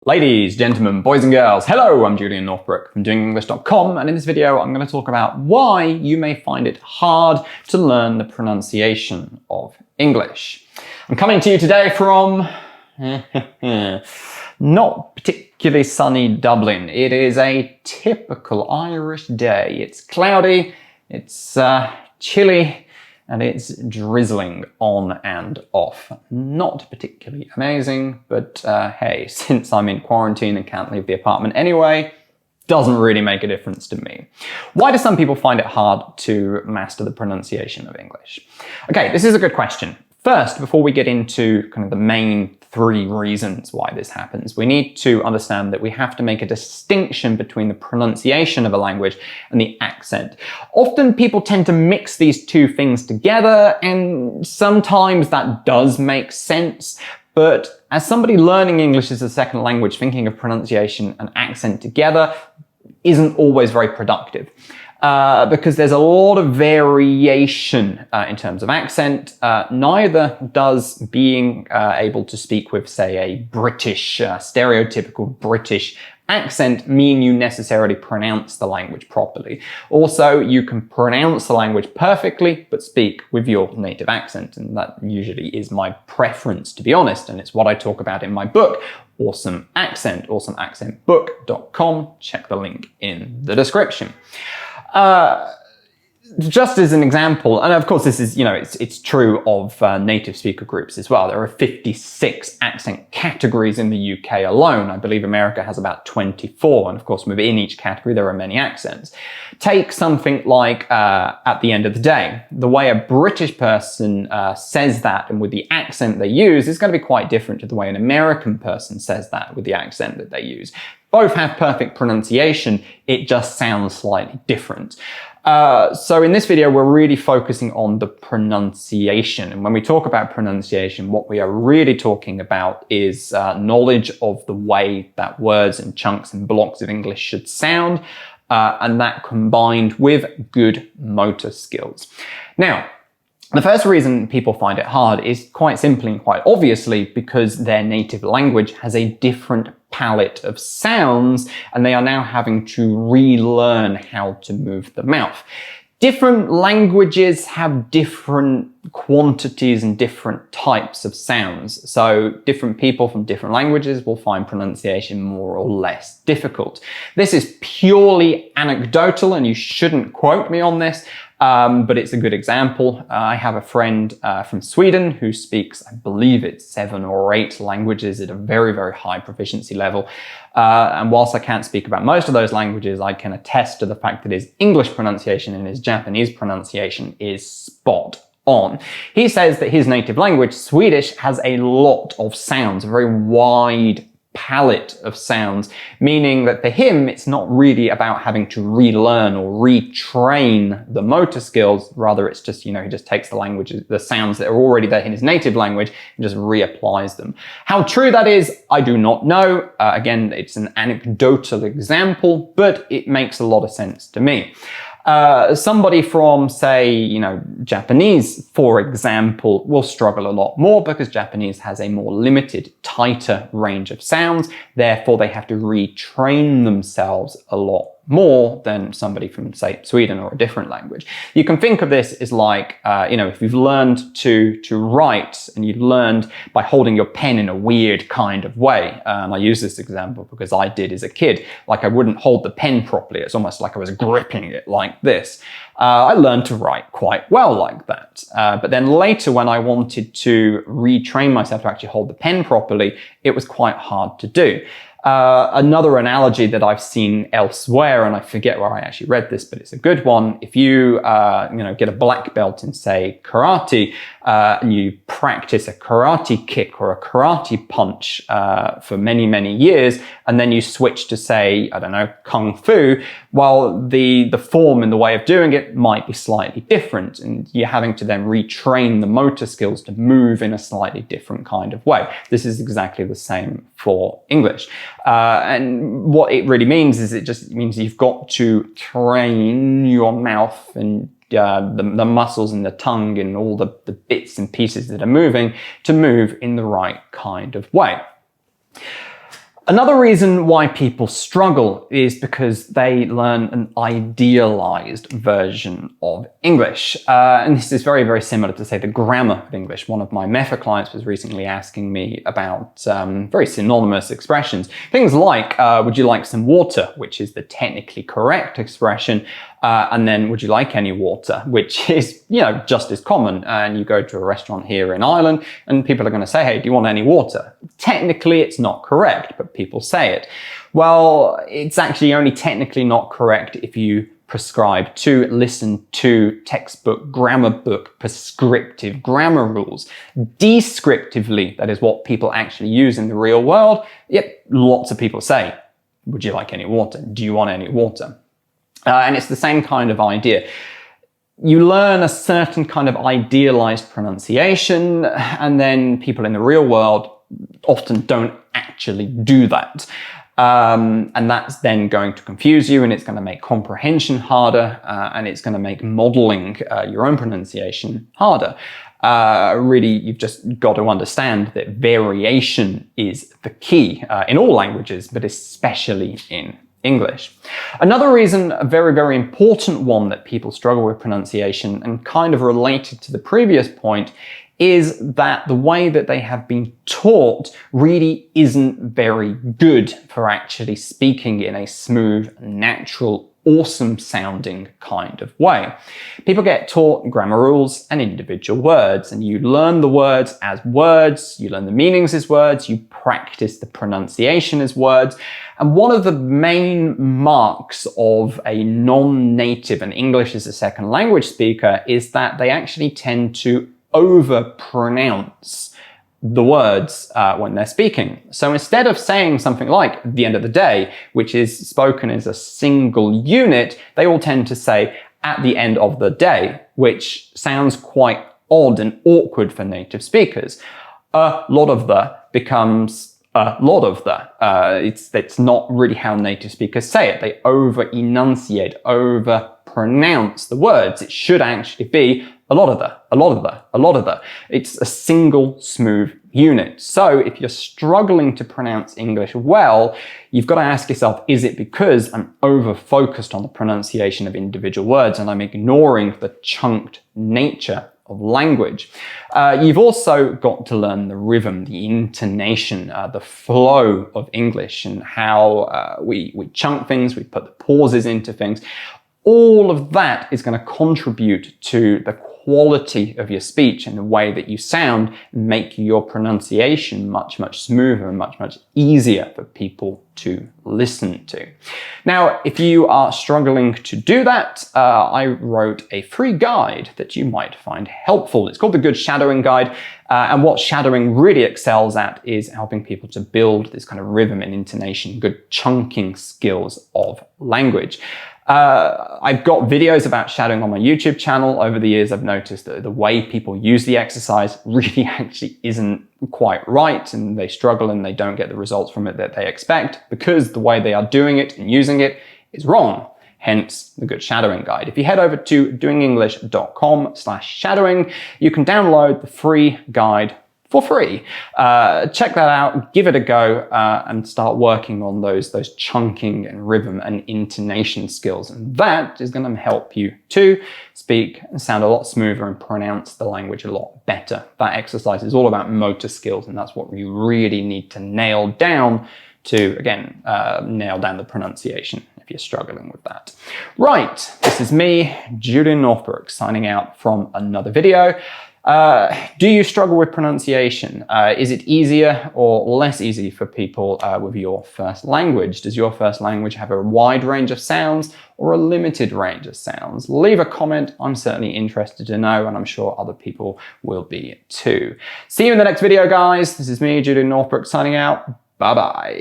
Ladies, gentlemen, boys and girls, hello, I'm Julian Northbrook from doingenglish.com, and in this video I'm going to talk about why you may find it hard to learn the pronunciation of English. I'm coming to you today from not particularly sunny Dublin. It is a typical Irish day. It's cloudy, it's chilly, and it's drizzling on and off. Not particularly amazing, but hey, since I'm in quarantine and can't leave the apartment anyway, doesn't really make a difference to me. Why do some people find it hard to master the pronunciation of English? Okay, this is a good question. First, before we get into kind of the main three reasons why this happens, we need to understand that we have to make a distinction between the pronunciation of a language and the accent. Often people tend to mix these two things together, and sometimes that does make sense. But as somebody learning English as a second language, thinking of pronunciation and accent together isn't always very productive. Because there's a lot of variation in terms of accent. Neither does being able to speak with, say, a British, stereotypical British accent mean you necessarily pronounce the language properly. Also, you can pronounce the language perfectly, but speak with your native accent. And that usually is my preference, to be honest. And it's what I talk about in my book, Awesome Accent, awesomeaccentbook.com. Check the link in the description. Just as an example, and of course this is, it's true of native speaker groups as well. There are 56 accent categories in the UK alone. I believe America has about 24, and of course within each category there are many accents. Take something like at the end of the day. The way a British person says that and with the accent they use is going to be quite different to the way an American person says that with the accent that they use. Both have perfect pronunciation, it just sounds slightly different. So in this video, we're really focusing on the pronunciation. And when we talk about pronunciation, what we are really talking about is knowledge of the way that words and chunks and blocks of English should sound, and that combined with good motor skills. Now, the first reason people find it hard is quite simply and quite obviously because their native language has a different palette of sounds and they are now having to relearn how to move the mouth. Different languages have different quantities and different types of sounds. So different people from different languages will find pronunciation more or less difficult. This is purely anecdotal and you shouldn't quote me on this. But it's a good example. I have a friend from Sweden who speaks, I believe it's 7 or 8 languages at a very, very high proficiency level. And whilst I can't speak about most of those languages, I can attest to the fact that his English pronunciation and his Japanese pronunciation is spot on. He says that his native language, Swedish, has a lot of sounds, a very wide palette of sounds, meaning that for him it's not really about having to relearn or retrain the motor skills. Rather, it's just, he just takes the languages, the sounds that are already there in his native language and just reapplies them. How true that is, I do not know. Again, it's an anecdotal example, but it makes a lot of sense to me. Somebody from, say, Japanese, for example, will struggle a lot more because Japanese has a more limited, tighter range of sounds. Therefore, they have to retrain themselves a lot more than somebody from, say, Sweden or a different language. You can think of this as like, if you've learned to write and you've learned by holding your pen in a weird kind of way. I use this example because I did as a kid. Like I wouldn't hold the pen properly. It's almost like I was gripping it like this. I learned to write quite well like that. But then later when I wanted to retrain myself to actually hold the pen properly, it was quite hard to do. Another analogy that I've seen elsewhere, and I forget where I actually read this, but it's a good one. If you, get a black belt in, say, karate, and you practice a karate kick or a karate punch for many, many years, and then you switch to, say, I don't know, kung fu, well, the form and the way of doing it might be slightly different, and you're having to then retrain the motor skills to move in a slightly different kind of way. This is exactly the same for English. And what it really means is it just means you've got to train your mouth and the muscles and the tongue and all the bits and pieces that are moving to move in the right kind of way. Another reason why people struggle is because they learn an idealized version of English. And this is very, very similar to, say, the grammar of English. One of my MEFA clients was recently asking me about very synonymous expressions. Things like, would you like some water, which is the technically correct expression, and then would you like any water, which is, just as common. And you go to a restaurant here in Ireland and people are going to say, hey, do you want any water? Technically, it's not correct, but people say it. Well, it's actually only technically not correct if you prescribe to, listen to textbook, grammar book, prescriptive grammar rules. Descriptively, that is what people actually use in the real world. Yep, lots of people say, would you like any water? Do you want any water? And it's the same kind of idea. You learn a certain kind of idealized pronunciation, and then people in the real world often don't actually do that. And that's then going to confuse you, and it's going to make comprehension harder, and it's going to make modeling your own pronunciation harder. Really, you've just got to understand that variation is the key in all languages, but especially in English. Another reason, a very, very important one that people struggle with pronunciation, and kind of related to the previous point, is that the way that they have been taught really isn't very good for actually speaking in a smooth, natural, awesome sounding kind of way. People get taught grammar rules and individual words, and you learn the words as words, you learn the meanings as words, you practice the pronunciation as words. And one of the main marks of a non-native and English as a second language speaker is that they actually tend to over-pronounce the words when they're speaking. So instead of saying something like the end of the day, which is spoken as a single unit, they all tend to say at the end of the day, which sounds quite odd and awkward for native speakers. A lot of the becomes a lot of the. It's not really how native speakers say it. They over-enunciate, over-pronounce the words. It should actually be a lot of the, a lot of the, a lot of the. It's a single smooth unit. So if you're struggling to pronounce English well, you've got to ask yourself, is it because I'm over-focused on the pronunciation of individual words and I'm ignoring the chunked nature of language? You've also got to learn the rhythm, the intonation, the flow of English, and how we chunk things, we put the pauses into things. All of that is going to contribute to the quality of your speech and the way that you sound, make your pronunciation much, much smoother and much, much easier for people to listen to. Now, if you are struggling to do that, I wrote a free guide that you might find helpful. It's called the Good Shadowing Guide. And what shadowing really excels at is helping people to build this kind of rhythm and intonation, good chunking skills of language. I've got videos about shadowing on my YouTube channel. Over the years, I've noticed that the way people use the exercise really actually isn't quite right, and they struggle and they don't get the results from it that they expect because the way they are doing it and using it is wrong. Hence the Good Shadowing Guide. If you head over to doingenglish.com/shadowing, you can download the free guide for free. Check that out, give it a go, and start working on those chunking and rhythm and intonation skills. And that is going to help you to speak and sound a lot smoother and pronounce the language a lot better. That exercise is all about motor skills, and that's what you really need to nail down to, again, nail down the pronunciation if you're struggling with that. Right, this is me, Julian Northbrook, signing out from another video. Do you struggle with pronunciation? Is it easier or less easy for people with your first language? Does your first language have a wide range of sounds or a limited range of sounds? Leave a comment. I'm certainly interested to know, and I'm sure other people will be too. See you in the next video, guys. This is me, Julian Northbrook, signing out. Bye-bye.